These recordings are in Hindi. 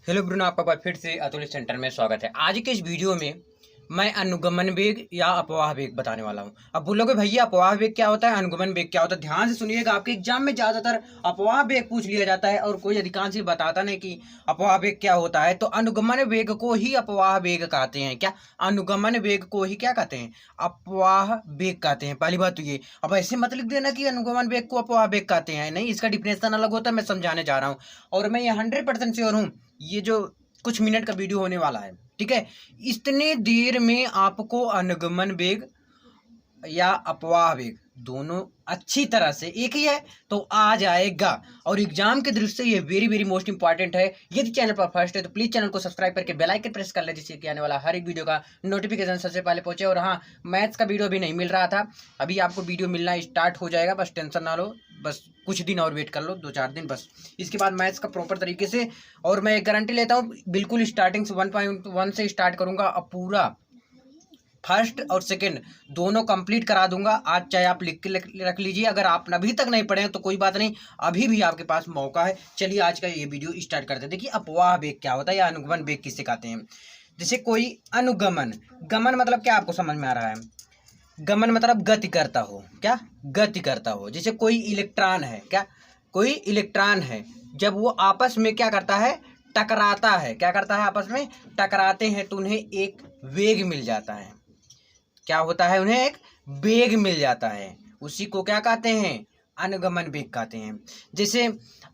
हेलो ब्रुनो, आपका बार फिर से अतुल सेंटर में स्वागत है। आज के इस वीडियो में मैं अनुगमन वेग या अपवाह वेग बताने वाला हूं। अब बोलोगे भैया अपवाह वेग क्या होता है, अनुगमन वेग क्या होता है? ध्यान से सुनिएगा, आपके एग्जाम में ज्यादातर अपवाह वेग पूछ लिया जाता है और कोई अधिकांश ही बताता नहीं कि अपवाह वेग क्या होता है। तो अनुगमन वेग को ही अपवाह वेग कहते हैं। क्या अनुगमन वेग को ही क्या कहते हैं? अपवाह वेग कहते हैं। पहली बात तो ये। अब ऐसे मत लिख देना कि अनुगमन वेग को अपवाह वेग कहते हैं, नहीं, इसका डिफिनेशन अलग होता है। मैं समझाने जा रहा हूँ और मैं ये 100% श्योर हूँ ये जो कुछ मिनट का वीडियो होने वाला है, ठीक है, इतने देर में आपको अनुगमन वेग या अपवाह वेग दोनों अच्छी तरह से, एक ही है तो आ जाएगा। और एग्जाम के दृष्टि से ये वेरी वेरी मोस्ट इंपॉर्टेंट है। यदि चैनल पर फर्स्ट है तो प्लीज चैनल को सब्सक्राइब करके बेल आइकन प्रेस कर ले, जिससे कि आने वाला हर एक वीडियो का नोटिफिकेशन सबसे पहले पहुंचे। और हाँ, मैथ्स का वीडियो भी नहीं मिल रहा था, अभी आपको वीडियो मिलना स्टार्ट हो जाएगा, बस टेंशन ना लो, बस कुछ दिन और वेट कर लो, 2-4 दिन बस। इसके बाद मैथ्स का प्रॉपर तरीके से, और मैं गारंटी लेता हूँ बिल्कुल स्टार्टिंग से 1.1 से स्टार्ट करूंगा, अब पूरा फर्स्ट और सेकंड दोनों कंप्लीट करा दूंगा। आज चाहे आप लिख के रख लीजिए, अगर आप अभी तक नहीं पढ़े हैं तो कोई बात नहीं, अभी भी आपके पास मौका है। चलिए आज का ये वीडियो स्टार्ट करते हैं। देखिए अपवाह वेग क्या होता है या अनुगमन वेग किसे कहते हैं। जैसे कोई अनुगमन, गमन मतलब क्या आपको समझ में आ रहा है? गमन मतलब गति करता हो, क्या गति करता हो। जैसे कोई इलेक्ट्रॉन है, क्या कोई इलेक्ट्रॉन है, जब वो आपस में क्या करता है, टकराता है, क्या करता है, आपस में टकराते हैं तो उन्हें एक वेग मिल जाता है। क्या होता है? उन्हें एक वेग मिल जाता है, उसी को क्या कहते हैं? अनुगमन वेग कहते हैं। जैसे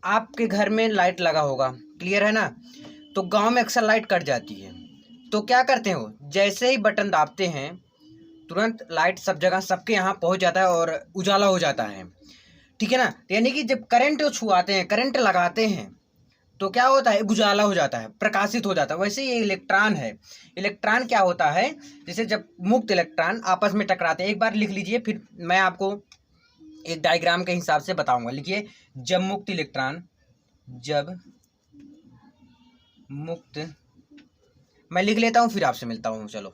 आपके घर में लाइट लगा होगा, क्लियर है ना, तो गांव में अक्सर लाइट कट जाती है, तो क्या करते हो, जैसे ही बटन दाबते हैं तुरंत लाइट सब जगह सबके यहाँ पहुंच जाता है और उजाला हो जाता है, ठीक है ना। यानी कि जब करंट छुआते हैं, करंट लगाते हैं तो क्या होता है, उजाला हो जाता है, प्रकाशित हो जाता है। वैसे ये इलेक्ट्रॉन है। इलेक्ट्रॉन क्या होता है, जैसे जब मुक्त इलेक्ट्रॉन आपस में टकराते हैं, एक बार लिख लीजिए, फिर मैं आपको एक डायग्राम के हिसाब से बताऊंगा। लिखिए, जब मुक्त इलेक्ट्रॉन, जब मुक्त, मैं लिख लेता हूँ फिर आपसे मिलता हूँ। चलो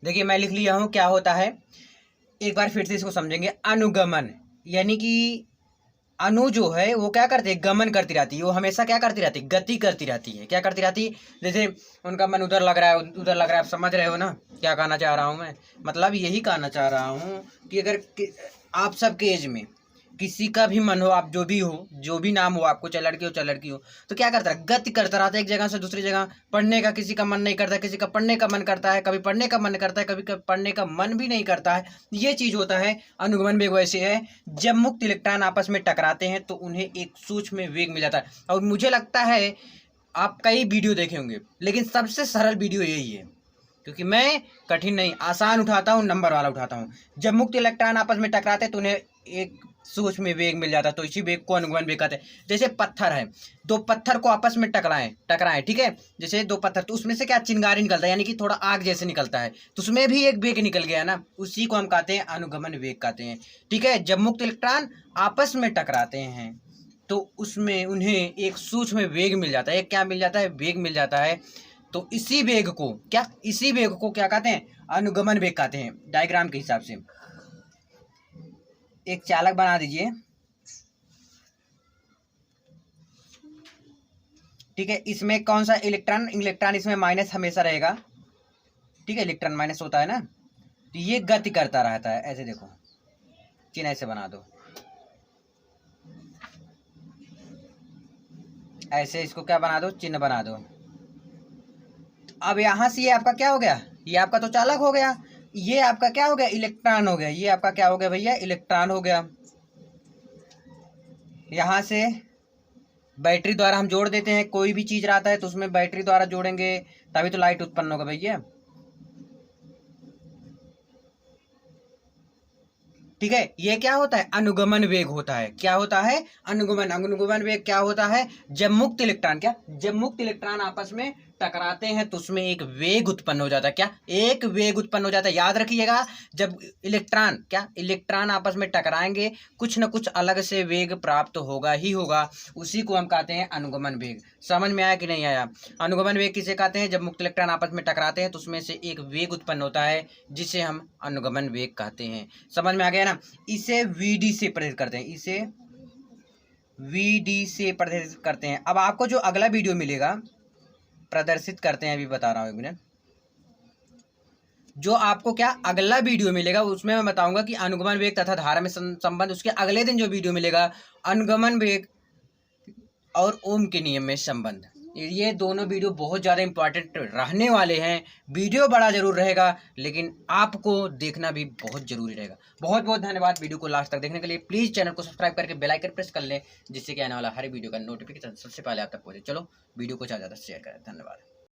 देखिए, मैं लिख लिया हूँ। क्या होता है, एक बार फिर से इसको समझेंगे। अनुगमन यानी कि अणु जो है वो क्या करती है, गमन करती रहती है, वो हमेशा क्या करती रहती है, गति करती रहती है। क्या करती रहती है? जैसे उनका मन उधर लग रहा है, उधर लग रहा है, आप समझ रहे हो ना क्या कहना चाह रहा हूँ मैं? मतलब यही कहना चाह रहा हूँ कि अगर आप सबके एज में किसी का भी मन हो, आप जो भी हो, जो भी नाम हो आपको, चाहे लड़की हो चाहे लड़की हो, तो क्या करता है, गति करता रहता है एक जगह से दूसरी जगह। पढ़ने का किसी का मन नहीं करता, किसी का पढ़ने का मन करता है, कभी पढ़ने का मन करता है, कभी पढ़ने का मन भी नहीं करता है। ये चीज होता है अनुगमन वेग। वैसे है, जब मुक्त इलेक्ट्रॉन आपस में टकराते हैं तो उन्हें एक सूक्ष्म वेग मिल जाता है। और मुझे लगता है आप कई वीडियो देखे होंगे, लेकिन सबसे सरल वीडियो यही है, क्योंकि मैं कठिन नहीं, आसान उठाता हूँ, नंबर वाला उठाता हूँ। जब मुक्त इलेक्ट्रॉन आपस में टकराते हैं तो उन्हें एक सूक्ष्म में वेग मिल जाता है, तो इसी वेग को अनुगमन वेग कहते हैं। जैसे पत्थर है, दो पत्थर को आपस में टकराएं, ठीक है, जैसे दो पत्थर, तो उसमें से क्या चिंगारी निकलता है, यानी कि थोड़ा आग जैसे निकलता है, तो उसमें भी एक वेग निकल गया ना, उसी को हम कहते हैं अनुगमन वेग कहते हैं, ठीक है। जब मुक्त इलेक्ट्रॉन आपस में टकराते हैं तो उसमें उन्हें एक सूक्ष्म वेग मिल जाता है। एक क्या मिल जाता है? वेग मिल जाता है। तो इसी वेग को क्या, इसी वेग को क्या कहते हैं? अनुगमन वेग कहते हैं। डायग्राम के हिसाब से एक चालक बना दीजिए, ठीक है। इसमें कौन सा इलेक्ट्रॉन, इलेक्ट्रॉन इसमें माइनस हमेशा रहेगा, ठीक है, इलेक्ट्रॉन माइनस होता है ना, तो ये गति करता रहता है। ऐसे देखो, चिन्ह ऐसे बना दो, ऐसे इसको क्या बना दो, चिन्ह बना दो। अब यहां से ये आपका क्या हो गया, ये आपका तो चालक हो गया, ये आपका क्या हो गया, इलेक्ट्रॉन हो गया। ये आपका क्या हो गया भैया, इलेक्ट्रॉन हो गया। यहां से बैटरी द्वारा हम जोड़ देते हैं, कोई भी चीज रहता है तो उसमें बैटरी द्वारा जोड़ेंगे तभी तो लाइट उत्पन्न होगा भैया, ठीक है। ये क्या होता है, अनुगमन वेग होता है। क्या होता है? अनुगमन। अनुगमन वेग क्या होता है? जब मुक्त इलेक्ट्रॉन, क्या, जब मुक्त इलेक्ट्रॉन आपस में टकराते हैं तो उसमें एक वेग उत्पन्न हो जाता है। क्या, एक वेग उत्पन्न हो जाता है। याद रखिएगा, जब इलेक्ट्रॉन, क्या, इलेक्ट्रॉन आपस में टकराएंगे कुछ न कुछ अलग से वेग प्राप्त होगा ही होगा, उसी को हम कहते हैं अनुगमन वेग। समझ में आया कि नहीं आया? अनुगमन वेग किसे कहते हैं? जब मुक्त इलेक्ट्रॉन आपस में टकराते हैं तो उसमें से एक वेग उत्पन्न होता है, जिसे हम अनुगमन वेग कहते हैं। समझ में आ गया ना? इसे वीडी से प्रदर्शित करते हैं, इसे वीडी से प्रदर्शित करते हैं। अब आपको जो अगला वीडियो मिलेगा प्रदर्शित करते हैं, अभी बता रहा हूँ एक मिनट। जो आपको क्या अगला वीडियो मिलेगा उसमें मैं बताऊंगा कि अनुगमन वेग तथा धारा में संबंध। उसके अगले दिन जो वीडियो मिलेगा अनुगमन वेग और ओम के नियम में संबंध। ये दोनों वीडियो बहुत ज़्यादा इंपॉर्टेंट रहने वाले हैं। वीडियो बड़ा जरूर रहेगा लेकिन आपको देखना भी बहुत जरूरी रहेगा। बहुत बहुत धन्यवाद वीडियो को लास्ट तक देखने के लिए। प्लीज़ चैनल को सब्सक्राइब करके बेल आइकन प्रेस कर लें, जिससे कि आने वाला हर वीडियो का नोटिफिकेशन सबसे पहले आप तक पहुंचे। चलो वीडियो को ज़्यादा शेयर करें। धन्यवाद।